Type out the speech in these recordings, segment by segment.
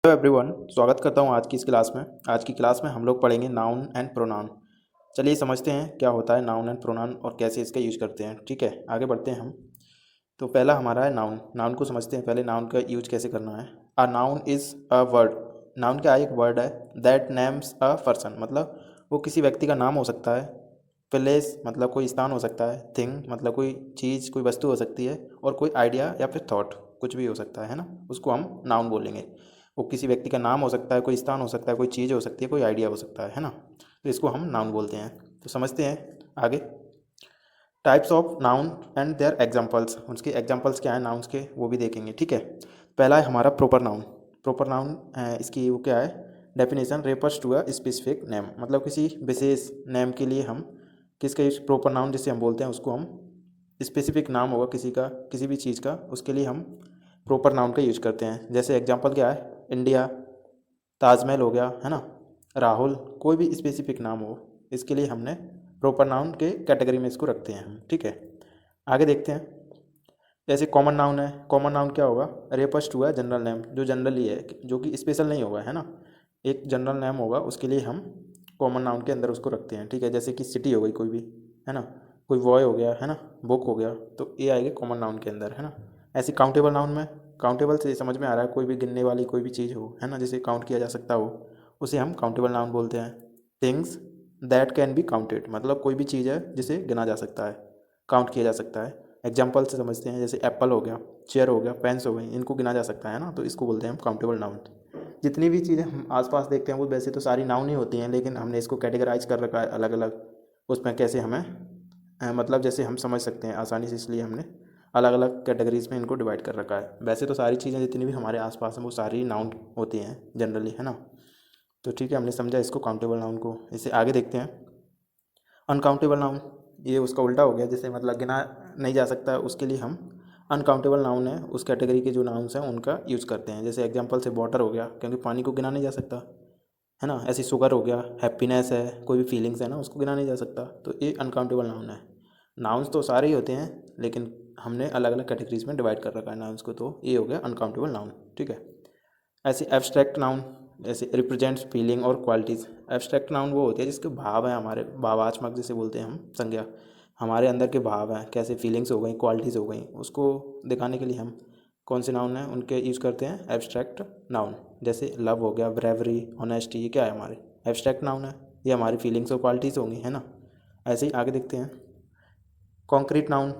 Hello everyone, स्वागत करता हूँ आज की इस क्लास में। आज की क्लास में हम लोग पढ़ेंगे नाउन एंड प्रोनाउन। चलिए समझते हैं क्या होता है नाउन एंड प्रोनाउन और कैसे इसका यूज करते हैं। ठीक है, आगे बढ़ते हैं हम। तो पहला हमारा है नाउन। नाउन को समझते हैं पहले, नाउन का यूज कैसे करना है। A noun is a word. Noun क्या है? एक वर्ड है। दैट नेम्स अ पर्सन, मतलब वो किसी व्यक्ति का नाम हो सकता है। प्लेस मतलब कोई स्थान हो सकता है। थिंग मतलब कोई चीज़, कोई वस्तु हो सकती है। और कोई आइडिया या फिर थॉट, कुछ भी हो सकता है ना, उसको हम नाउन बोलेंगे। वो किसी व्यक्ति का नाम हो सकता है, कोई स्थान हो सकता है, कोई चीज़ हो सकती है, कोई आइडिया हो सकता है ना। तो इसको हम नाउन बोलते हैं। तो समझते हैं आगे। Types of noun and their examples, उसके एग्जांपल्स क्या है नाउन्स के, वो भी देखेंगे। ठीक है, पहला है हमारा प्रॉपर नाउन। प्रॉपर नाउन इसकी वो क्या है definition? Refers to a specific name, मतलब किसी विशेष नेम के लिए हम किसका यूज, प्रॉपर नाउन जिसे हम बोलते हैं उसको हम, स्पेसिफिक नाम होगा किसी का, किसी भी चीज़ का, उसके लिए हम प्रॉपर नाउन का यूज करते हैं। जैसे एग्जांपल क्या है? इंडिया, ताजमहल हो गया है ना, राहुल, कोई भी स्पेसिफिक नाम हो, इसके लिए हमने प्रॉपर नाउन के कैटेगरी में इसको रखते हैं हम। ठीक है, आगे देखते हैं। जैसे कॉमन नाउन है। कॉमन नाउन क्या होगा? रेफर्स टू है जनरल नेम, जो जनरली है, जो कि स्पेशल नहीं होगा, है ना। एक जनरल नेम होगा, उसके लिए हम कॉमन नाउन के अंदर उसको रखते हैं। ठीक है, जैसे कि सिटी हो गई कोई भी, है ना, कोई बॉय हो गया, है ना, बुक हो गया, तो ये आएगी कॉमन नाउन के अंदर, है ना। ऐसे काउंटेबल नाउन में, काउंटेबल से समझ में आ रहा है कोई भी गिनने वाली कोई भी चीज़ हो, है ना, जिसे काउंट किया जा सकता हो, उसे हम काउंटेबल नाउन बोलते हैं। Things that can be counted, मतलब कोई भी चीज़ है जिसे गिना जा सकता है, काउंट किया जा सकता है। एग्जाम्पल से समझते हैं, जैसे एप्पल हो गया, चेयर हो गया, पेन्स हो गई, इनको गिना जा सकता है ना, तो इसको बोलते हैं हम काउंटेबल नाउन। जितनी भी चीज़ें हम आसपास देखते हैं वो वैसे तो सारी नाउन ही होती हैं, लेकिन हमने इसको कैटेगराइज कर रखा है अलग अलग, उसमें कैसे हमें मतलब जैसे हम समझ सकते हैं आसानी से, इसलिए हमने अलग अलग कैटेगरीज में इनको डिवाइड कर रखा है। वैसे तो सारी चीज़ें जितनी भी हमारे आसपास हैं वो सारी नाउन होती हैं जनरली, है ना। तो ठीक है, हमने समझा इसको काउंटेबल नाउन को। इसे आगे देखते हैं। अनकाउंटेबल नाउन, ये उसका उल्टा हो गया, जैसे मतलब गिना नहीं जा सकता, उसके लिए हम अनकाउंटेबल नाउन है, उस कैटेगरी के जो नाउन्स हैं उनका यूज़ करते हैं। जैसे एग्जांपल से वाटर हो गया, क्योंकि पानी को गिना नहीं जा सकता, है ना। ऐसे शुगर हो गया, हैप्पीनेस है, कोई भी फीलिंग्स है ना, उसको गिना नहीं जा सकता, तो ये अनकाउंटेबल नाउन है। नाउन्स तो सारे ही होते हैं, लेकिन हमने अलग अलग कैटेगरीज में डिवाइड कर रखा है नाउन्स को, तो ये हो गया अनकाउंटेबल नाउन। ठीक है, ऐसे एब्स्ट्रैक्ट नाउन, ऐसे रिप्रेजेंट्स फीलिंग और क्वालिटीज़। एब्स्ट्रैक्ट नाउन वो होते हैं जिसके भाव हैं, हमारे भावात्मक जिसे बोलते हैं हम, संज्ञा, हमारे अंदर के भाव हैं, कैसे फीलिंग्स हो गई, क्वालिटीज़ हो गई, उसको दिखाने के लिए हम कौन से नाउन हैं उनके यूज़ करते हैं एब्स्ट्रैक्ट नाउन। जैसे लव हो गया, ब्रेवरी, ऑनेस्टी, ये क्या है? हमारे एब्स्ट्रैक्ट नाउन है, ये हमारी फीलिंग्स और क्वालिटीज़ होंगी, है ना। ऐसे ही आगे देखते हैं। Concrete noun,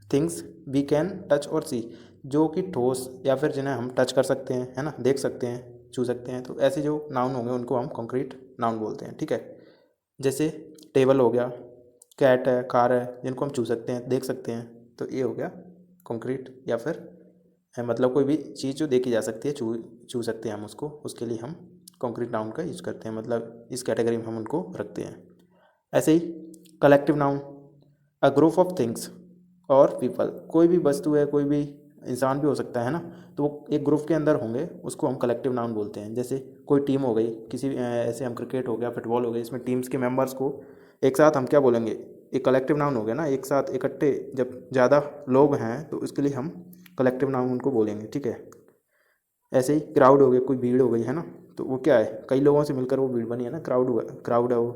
things we can touch और सी, जो कि ठोस या फिर जिन्हें हम टच कर सकते हैं, है ना, देख सकते हैं, छू सकते हैं, तो ऐसे जो नाउन होंगे उनको हम कॉन्क्रीट नाउन बोलते हैं। ठीक है, जैसे टेबल हो गया, कैट है, कार है, जिनको हम छू सकते हैं, देख सकते हैं, तो ये हो गया कॉन्क्रीट, या फिर है मतलब कोई भी चीज़ जो देखी जा सकती है, छू छू सकते हैं हम उसको, उसके लिए हम कॉन्क्रीट नाउन का यूज़ करते हैं, मतलब इस कैटेगरी में हम उनको रखते हैं। ऐसे ही collective noun, a group of things और पीपल, कोई भी वस्तु है, कोई भी इंसान भी हो सकता है ना, तो वो एक ग्रुप के अंदर होंगे, उसको हम कलेक्टिव नाउन बोलते हैं। जैसे कोई टीम हो गई, किसी ऐसे हम क्रिकेट हो गया, फुटबॉल हो गया, इसमें टीम्स के मेंबर्स को एक साथ हम क्या बोलेंगे? एक कलेक्टिव नाउन हो गया ना, एक साथ इकट्ठे जब ज़्यादा लोग हैं तो उसके लिए हम कलेक्टिव नाउन उनको बोलेंगे। ठीक है, ऐसे ही क्राउड हो गया, कोई भीड़ हो गई, है ना, तो वो क्या है? कई लोगों से मिलकर वो भीड़ बनी है ना, क्राउड हुआ, क्राउड है वो,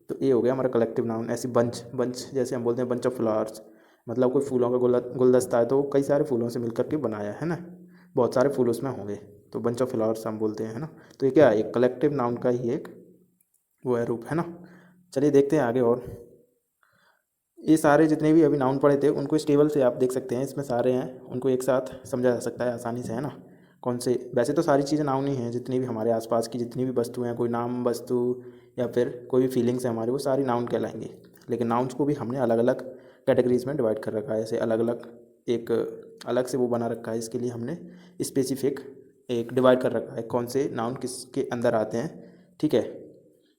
तो ये हो गया हमारा कलेक्टिव नाउन। ऐसे बंच, बंच जैसे हम बोलते हैं बंच ऑफ फ्लावर्स, मतलब कोई फूलों का गुलदस्ता है, तो कई सारे फूलों से मिलकर के बनाया है ना, बहुत सारे फूल उसमें होंगे, तो बंच ऑफ फ्लावर्स हम बोलते हैं, है ना। तो ये क्या है? एक कलेक्टिव नाउन का ही एक वो है, रूप, है ना। चलिए देखते हैं आगे। और ये सारे जितने भी अभी नाउन पढ़े थे उनको इस टेबल से आप देख सकते हैं, इसमें सारे हैं, उनको एक साथ समझा जा सकता है आसानी से, है ना। कौन से, वैसे तो सारी चीज़ें नाउन ही हैं, जितनी भी हमारे आसपास की जितनी भी वस्तु हैं, कोई नाम वस्तु या फिर कोई भी फीलिंग्स है हमारे, वो सारी नाउन कहलाएंगी। लेकिन नाउन्स को भी हमने अलग अलग कैटेगरीज में डिवाइड कर रखा है, ऐसे अलग अलग एक अलग से वो बना रखा है, इसके लिए हमने स्पेसिफिक एक डिवाइड कर रखा है कौन से नाउन किसके अंदर आते हैं। ठीक है,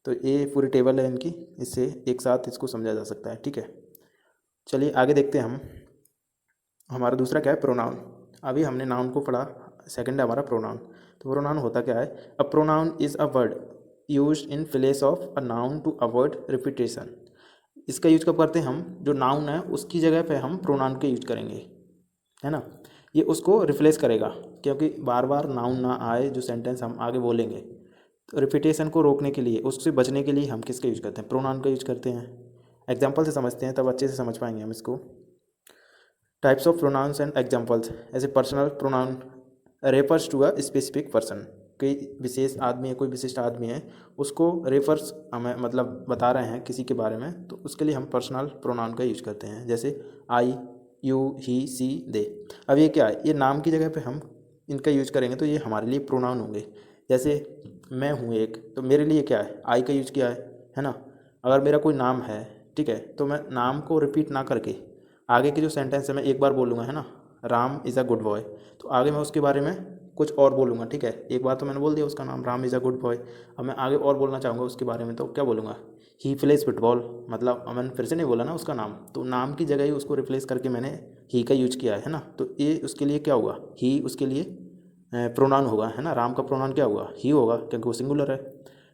तो ये पूरी टेबल है इनकी, इससे एक साथ इसको समझा जा सकता है। ठीक है, चलिए आगे देखते हैं हम। हमारा दूसरा क्या है? प्रोनाउन। अभी हमने नाउन को पढ़ा, सेकंड है हमारा प्रोनाउन। तो प्रोनाउन होता क्या है? A pronoun is a word used in place of a noun to avoid repetition. इसका यूज कब करते हैं हम? जो नाउन है उसकी जगह पे हम प्रोनाउन के यूज करेंगे, है ना। ये उसको रिप्लेस करेगा, क्योंकि बार बार नाउन ना आए जो सेंटेंस हम आगे बोलेंगे। तो रिपीटेशन को रोकने के लिए, उससे बचने के लिए हम किसका यूज करते हैं? प्रोनाउन का यूज करते हैं। एग्जाम्पल से समझते हैं, तब अच्छे से समझ पाएंगे हम इसको। Types of pronouns and examples. ऐसे personal pronoun refers to a specific person, कोई विशेष आदमी है, कोई विशिष्ट आदमी है, उसको रेफर्स हमें मतलब बता रहे हैं किसी के बारे में, तो उसके लिए हम पर्सनल प्रोनाउन का यूज करते हैं। जैसे आई, यू, ही, सी, दे। अब ये क्या है? ये नाम की जगह पे हम इनका यूज करेंगे तो ये हमारे लिए प्रोनाउन होंगे। जैसे मैं हूँ एक, तो मेरे लिए क्या है? आई का यूज किया है ना। अगर मेरा कोई नाम है, ठीक है, तो मैं नाम को रिपीट ना करके आगे के जो सेंटेंस है मैं एक बार बोलूँगा, है ना, Ram is a good boy, तो आगे मैं उसके बारे में कुछ और बोलूँगा, ठीक है। एक बार तो मैंने बोल दिया उसका नाम, Ram is a good boy. अब मैं आगे और बोलना चाहूँगा उसके बारे में, तो क्या बोलूँगा? He plays football. मतलब अब मैंने फिर से नहीं बोला ना उसका नाम, तो नाम की जगह ही उसको रिप्लेस करके मैंने ही का यूज किया है ना, तो ये उसके लिए क्या हुआ? ही उसके लिए प्रोनाउन होगा, है ना। राम का प्रोनाउन क्या हुआ? ही होगा, क्योंकि वो सिंगुलर है।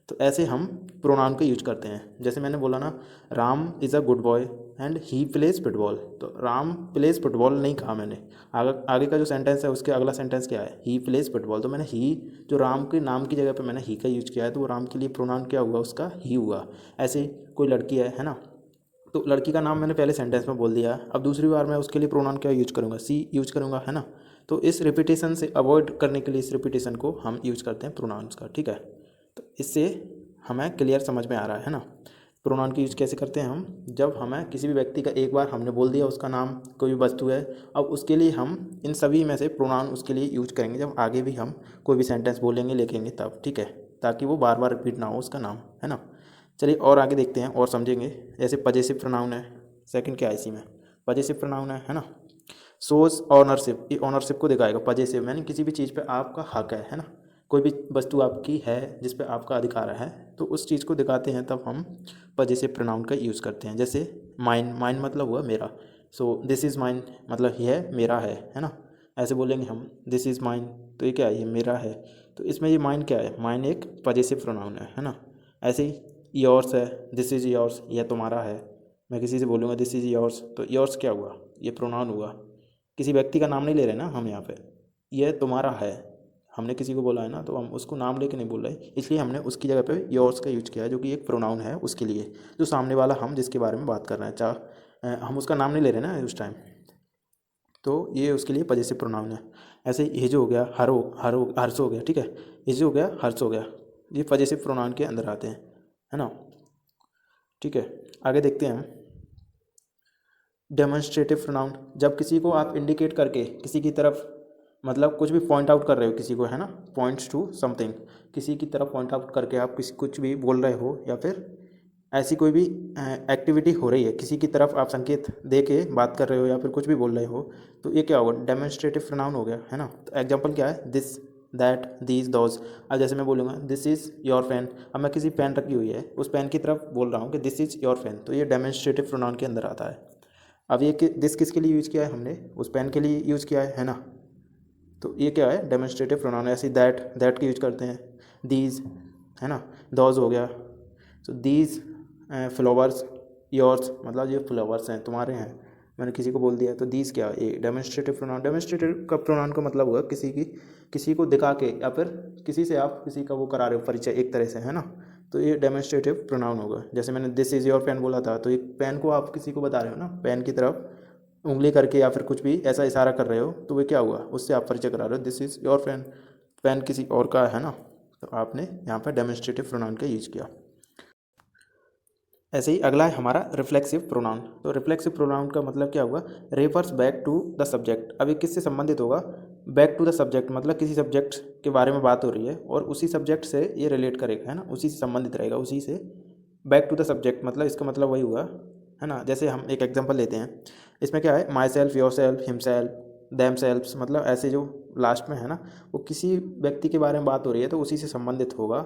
तो ऐसे हम प्रोनाउन का यूज करते हैं। जैसे मैंने बोला ना, Ram is a good boy and he plays football, तो राम प्लेज फुटबॉल नहीं कहा मैंने। आगे का जो सेंटेंस है उसके अगला सेंटेंस क्या है? He plays football. तो मैंने ही, जो राम के नाम की जगह पे मैंने ही का यूज किया है, तो वो राम के लिए प्रोनाउन क्या हुआ? उसका ही हुआ। ऐसे ही कोई लड़की है ना, तो लड़की का नाम मैंने पहले सेंटेंस में बोल दिया, अब दूसरी बार मैं उसके लिए प्रोनाउन क्या यूज करूँगा? सी यूज करूँगा, है ना। तो इस रिपीटेशन से अवॉइड करने के लिए इस रिपीटेशन को हम यूज करते हैं प्रोनाउंस का, ठीक है। तो इससे हमें क्लियर समझ में आ रहा है ना। प्रोनाउन की यूज कैसे करते हैं हम? जब हमें किसी भी व्यक्ति का एक बार हमने बोल दिया उसका नाम, कोई भी वस्तु है, अब उसके लिए हम इन सभी में से प्रोनाउन उसके लिए यूज करेंगे जब आगे भी हम कोई भी सेंटेंस बोलेंगे, लिखेंगे तब, ठीक है, ताकि वो बार बार रिपीट ना हो उसका नाम, है ना। चलिए और आगे देखते हैं और समझेंगे। जैसे पजेसिव प्रोनाउन है, सेकंड क्या है इसी में? पजेसिव प्रोनाउन है ना। शोज ऑनरशिप, ये ऑनरशिप को दिखाएगा। पजेसिव यानी किसी भी चीज़ पे आपका हक है ना। कोई भी वस्तु आपकी है जिस पे आपका अधिकार है, तो उस चीज़ को दिखाते हैं तब हम पजेसिव प्रोनाउन का यूज़ करते हैं। जैसे माइन, माइन मतलब हुआ मेरा, सो दिस इज़ माइन मतलब ये है, मेरा है ना। ऐसे बोलेंगे हम, दिस इज़ माइन, तो ये क्या है? ये मेरा है। तो इसमें ये माइन क्या है? माइन एक पजेसिव प्रोनाउन है ना। ऐसे ही योर्स है, दिस इज़ योर्स, यह तुम्हारा है। मैं किसी से बोलूँगा दिस इज़ योर्स, तो योर्स क्या हुआ? ये प्रोनाउन हुआ। किसी व्यक्ति का नाम नहीं ले रहे ना हम यहाँ पे, यह तुम्हारा है, हमने किसी को बोला है ना, तो हम उसको नाम लेके नहीं बोल रहे, इसलिए हमने उसकी जगह पे योर्स का यूज किया है, जो कि एक प्रोनाउन है उसके लिए, जो सामने वाला हम जिसके बारे में बात कर रहे हैं, हम उसका नाम नहीं ले रहे ना उस टाइम, तो ये उसके लिए पजेसिव प्रोनाउन है। ऐसे ही हिज हो गया, हर्ष हो गया, ठीक है, हिज हो गया, हर्ष हो गया, ये पजेसिव प्रोनाउन के अंदर आते हैं, है ना। ठीक है, आगे देखते हैं हम। डेमोन्स्ट्रेटिव प्रोनाउन, जब किसी को आप इंडिकेट करके किसी की तरफ, मतलब कुछ भी पॉइंट आउट कर रहे हो किसी को, है ना, पॉइंट्स टू समथिंग, किसी की तरफ पॉइंट आउट करके आप किसी कुछ भी बोल रहे हो, या फिर ऐसी कोई भी एक्टिविटी हो रही है, किसी की तरफ आप संकेत दे के बात कर रहे हो या फिर कुछ भी बोल रहे हो, तो ये क्या होगा? डेमोन्स्ट्रेटिव प्रोनाउन हो गया, है ना। तो एग्जांपल क्या है? This, that, these, those. अब जैसे मैं बोलूँगा दिस इज़ योर पेन, अब मैं किसी पेन रखी हुई है उस पेन की तरफ बोल रहा हूँ कि दिस इज़ योर पेन, तो ये डेमोन्स्ट्रेटिव प्रोनाउन के अंदर आता है। अब ये दिस किसके लिए यूज़ किया है? हमने उस पेन के लिए यूज़ किया है ना। तो ये क्या है? डेमोन्स्ट्रेटिव प्रोनाउन है। ऐसे दैट, दैट का यूज करते हैं। दीज, है ना, दोज हो गया। तो दीज फ्लावर्स, योर्स मतलब ये फ्लावर्स हैं, तुम्हारे हैं, मैंने किसी को बोल दिया, तो दीज क्या? ये डेमोन्स्ट्रेटिव प्रोनाउन। डेमोन्स्ट्रेटिव का प्रोनाउन का मतलब हुआ किसी को दिखा के, या फिर किसी से आप किसी का वो करा रहे हो, परिचय एक तरह से, है ना, तो ये डेमोन्स्ट्रेटिव प्रोनाउन होगा। जैसे मैंने दिस इज़ योर पेन बोला था, तो एक पेन को आप किसी को बता रहे हो ना, पेन की तरफ उंगली करके या फिर कुछ भी ऐसा इशारा कर रहे हो, तो वो क्या हुआ? उससे आप परिचय करा रहे हो, this is your pen, pen किसी और का है ना, तो आपने यहाँ पर डेमोन्स्ट्रेटिव प्रोनाउन का यूज किया। ऐसे ही अगला है हमारा रिफ्लेक्सिव प्रोनाउन। तो रिफ्लेक्सिव प्रोनाउन का मतलब क्या हुआ? Refers back to the subject. अब ये किससे संबंधित होगा? बैक टू द सब्जेक्ट मतलब किसी सब्जेक्ट के बारे में बात हो रही है और उसी सब्जेक्ट से ये रिलेट करेगा, है ना, उसी से संबंधित रहेगा, उसी से। बैक टू द सब्जेक्ट मतलब इसका मतलब वही हुआ, है ना। जैसे हम एक एग्जांपल लेते हैं, इसमें क्या है? Myself, yourself, himself, themselves, मतलब ऐसे जो लास्ट में है ना, वो किसी व्यक्ति के बारे में बात हो रही है तो उसी से संबंधित होगा,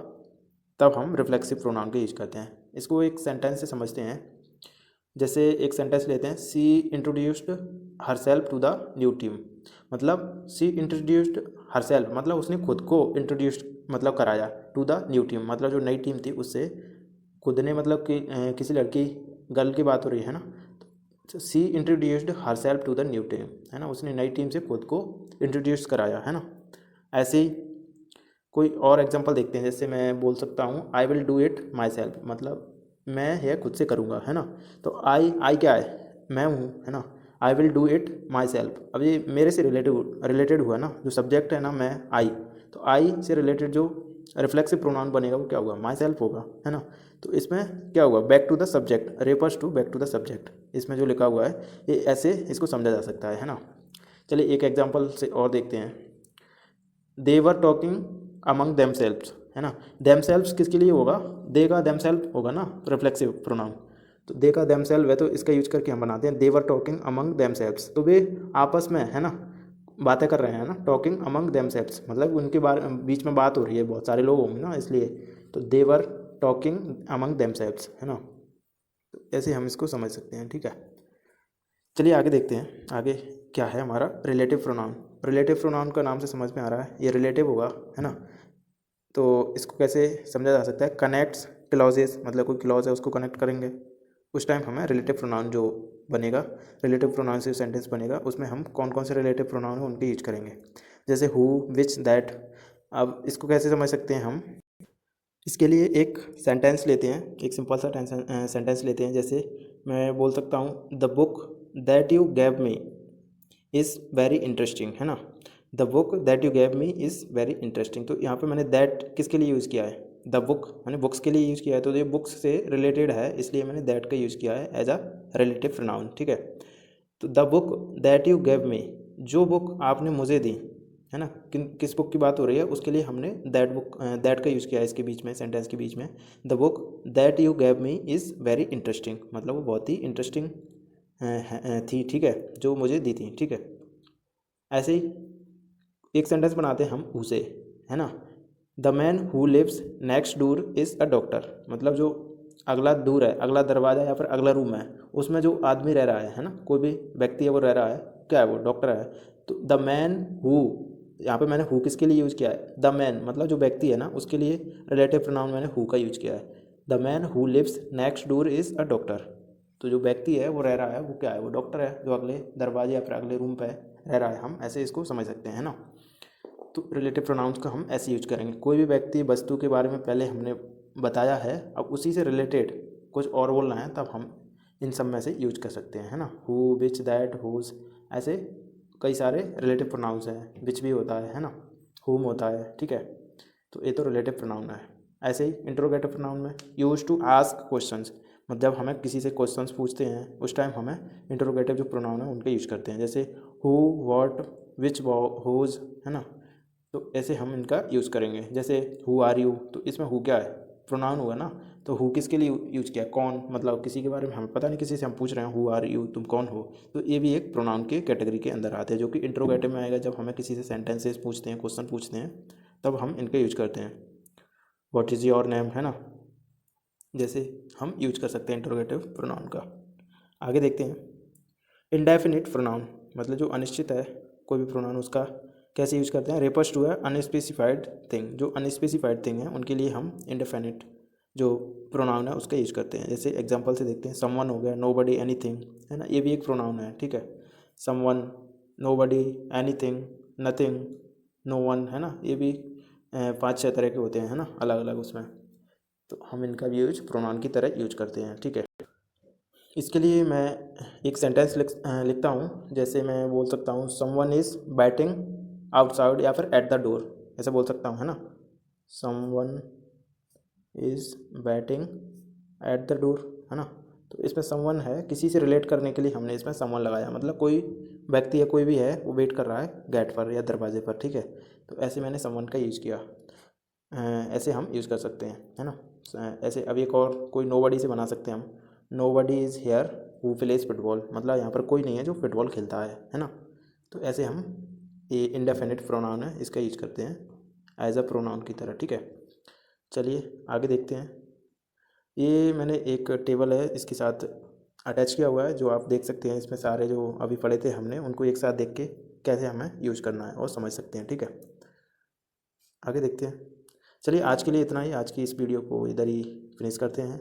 तब हम रिफ्लेक्सिव प्रोनाउन का यूज करते हैं। इसको एक सेंटेंस से समझते हैं। जैसे एक सेंटेंस लेते हैं, she introduced herself to the new team, मतलब सी इंट्रोड्यूस्ड हरसेल्फ मतलब उसने खुद को इंट्रोड्यूस मतलब कराया, टू द न्यू टीम मतलब जो नई टीम थी उससे खुद ने, मतलब कि किसी लड़की, गर्ल की बात हो रही है ना, she introduced herself to the new team, है ना, उसने नई टीम से खुद को इंट्रोड्यूस कराया, है ना। ऐसे ही कोई और एग्जांपल देखते हैं, जैसे मैं बोल सकता हूँ I will do it my self, मतलब मैं यह खुद से करूँगा, है ना। तो आई क्या है, मैं हूँ, है ना। I will do it my self, अब ये मेरे से रिलेटेड हुआ ना, जो सब्जेक्ट है ना मैं आई, तो आई से रिलेटेड जो रिफ्लेक्सिव प्रोनाउन बनेगा वो क्या होगा, माई सेल्फ होगा, है ना। तो इसमें क्या होगा, back to the subject, refers to back to the subject, इसमें जो लिखा हुआ है ये ऐसे इसको समझा जा सकता है ना। चलिए एक एग्जांपल से और देखते हैं। They were talking among themselves, है ना। देम सेल्व्स किसके लिए होगा, दे का देम सेल्फ होगा ना रिफ्लेक्सिव प्रोनाउन, तो दे का देम सेल्फ है तो इसका यूज करके हम बनाते हैं they were talking among themselves, तो वे आपस में, है ना, बातें कर रहे हैं ना, टॉकिंग अमंग देम सेल्व्स मतलब उनके बारे बीच में बात हो रही है, बहुत सारे लोग होंगे ना इसलिए, तो they were talking among themselves, है ना। तो ऐसे हम इसको समझ सकते हैं, ठीक है। चलिए आगे देखते हैं, आगे क्या है हमारा रिलेटिव प्रोनाउन। रिलेटिव प्रोनाउन का नाम से समझ में आ रहा है ये रिलेटिव होगा, है ना। तो इसको कैसे समझा जा सकता है, कनेक्ट्स क्लॉजेस, मतलब कोई क्लॉज है उसको कनेक्ट करेंगे, उस टाइम हमें रिलेटिव प्रोनाउन जो बनेगा, रिलेटिव प्रोनाउन से सेंटेंस बनेगा, उसमें हम कौन कौन से रिलेटिव प्रोनाउन हैं उनके यूज करेंगे, जैसे हु, विच, दैट। अब इसको कैसे समझ सकते हैं हम, इसके लिए एक सेंटेंस लेते हैं, एक सिंपल सा सेंटेंस लेते हैं, जैसे मैं बोल सकता हूँ the book that you gave me is very interesting, है ना। The book that you gave me is very interesting, तो यहाँ पे मैंने दैट किसके लिए यूज़ किया है, द बुक मैंने बुक्स के लिए यूज़ किया है, तो ये बुक्स से रिलेटेड है इसलिए मैंने दैट का यूज़ किया है एज अ रिलेटिव प्रोनाउन, ठीक है। तो the book that you gave me, जो बुक आपने मुझे दी, है ना, किस बुक की बात हो रही है उसके लिए हमने दैट का यूज़ किया है इसके बीच में, सेंटेंस के बीच में। The book that you gave me is very interesting, मतलब वो बहुत ही इंटरेस्टिंग थी, ठीक है, जो मुझे दी थी, ठीक है। ऐसे ही एक सेंटेंस बनाते हैं हम हु से, है ना। The man who lives next door is a doctor, मतलब जो अगला दूर है, अगला दरवाज़ा या फिर अगला रूम है, उसमें जो आदमी रह रहा है ना, कोई भी व्यक्ति है वो रह रहा है, क्या है वो, डॉक्टर है। तो द मैन हु, यहाँ पे मैंने हु किसके लिए यूज़ किया है, द मैन मतलब जो व्यक्ति है ना उसके लिए रिलेटिव प्रोनाउन मैंने हु का यूज़ किया है। The man who lives next door is a doctor, तो जो व्यक्ति है वो रह रहा है वो क्या है, वो डॉक्टर है, जो अगले दरवाजे या फिर अगले रूम पे रह रहा है, हम ऐसे इसको समझ सकते हैं ना। तो रिलेटिव प्रोनाउंस का हम ऐसे यूज करेंगे, कोई भी व्यक्ति वस्तु के बारे में पहले हमने बताया है, अब उसी से रिलेटेड कुछ और बोलना है तब हम इन सब में से यूज कर सकते हैं, है ना। हु, विच, दैट, हुज, ऐसे कई सारे रिलेटिव प्रोनाउंस हैं, विच भी होता है ना, हुम होता है, ठीक है। तो ये तो रिलेटिव प्रोनाउन है। ऐसे ही इंट्रोगेटिव प्रोनाउन में यूज टू आस्क क्वेश्चंस, मतलब जब हमें किसी से क्वेश्चंस पूछते हैं उस टाइम हमें इंट्रोगेटिव जो प्रोनाउन है उनके यूज करते हैं, जैसे हु, व्हाट, विच, हुज, है ना। तो ऐसे हम इनका यूज़ करेंगे, जैसे हु आर यू, तो इसमें हु क्या है, प्रोनाउन हुआ ना, तो हु किसके लिए यूज किया, कौन, मतलब किसी के बारे में हमें पता नहीं, किसी से हम पूछ रहे हैं हु आर यू, तुम कौन हो, तो ये भी एक प्रोनाउन के कैटेगरी के अंदर आते हैं, जो कि इंट्रोगेटिव में आएगा, जब हमें किसी से सेंटेंसेस पूछते हैं, क्वेश्चन पूछते हैं, तब हम इनका यूज करते हैं। व्हाट इज़ योर नेम, है ना, जैसे हम यूज कर सकते हैं इंट्रोगेटिव प्रोनाउन का। आगे देखते हैं इनडेफिनिट प्रोनाउन, मतलब जो अनिश्चित है कोई भी प्रोनाउन, उसका कैसे यूज करते हैं, रेफर्स टू है अनस्पेसिफाइड थिंग, जो अनस्पेसिफाइड थिंग है उनके लिए हम इंडेफिनिट जो प्रोनाउन है उसका यूज करते हैं। जैसे एग्जांपल से देखते हैं, समवन हो गया, नोबडी, एनीथिंग, है ना, ये भी एक प्रोनाउन है, ठीक है। Someone, nobody, anything, nothing, no one, है ना, ये भी 5-6 तरह के होते हैं, है ना, अलग अलग उसमें, तो हम इनका भी यूज प्रोनाउन की तरह यूज करते हैं, ठीक है। इसके लिए मैं एक सेंटेंस लिखता हूँ, जैसे मैं बोल सकता हूँ समवन इज़ बैटिंग आउटसाइड या फिर एट द डोर, ऐसे बोल सकता हूँ, है ना। Someone is batting at the door, है ना। तो इसमें समवन है, किसी से रिलेट करने के लिए हमने इसमें समवन लगाया, मतलब कोई व्यक्ति है, कोई भी है वो वेट कर रहा है गेट पर या दरवाजे पर, ठीक है। तो ऐसे मैंने समवन का यूज़ किया, ऐसे हम यूज़ कर सकते हैं, है ना। ऐसे अब एक और कोई नोबडी से बना सकते हैं हम, nobody is here who plays football, मतलब यहाँ पर कोई नहीं है जो फुटबॉल खेलता है ना। तो ऐसे हम ये इंडेफिनिट प्रोनाउन है इसका यूज करते हैं एज अ प्रोनाउन की तरह, ठीक है। चलिए आगे देखते हैं, ये मैंने एक टेबल है इसके साथ अटैच किया हुआ है, जो आप देख सकते हैं, इसमें सारे जो अभी पढ़े थे हमने उनको एक साथ देख के कैसे हमें यूज करना है और समझ सकते हैं, ठीक है। आगे देखते हैं, चलिए आज के लिए इतना ही, आज की इस वीडियो को इधर ही फिनिश करते हैं।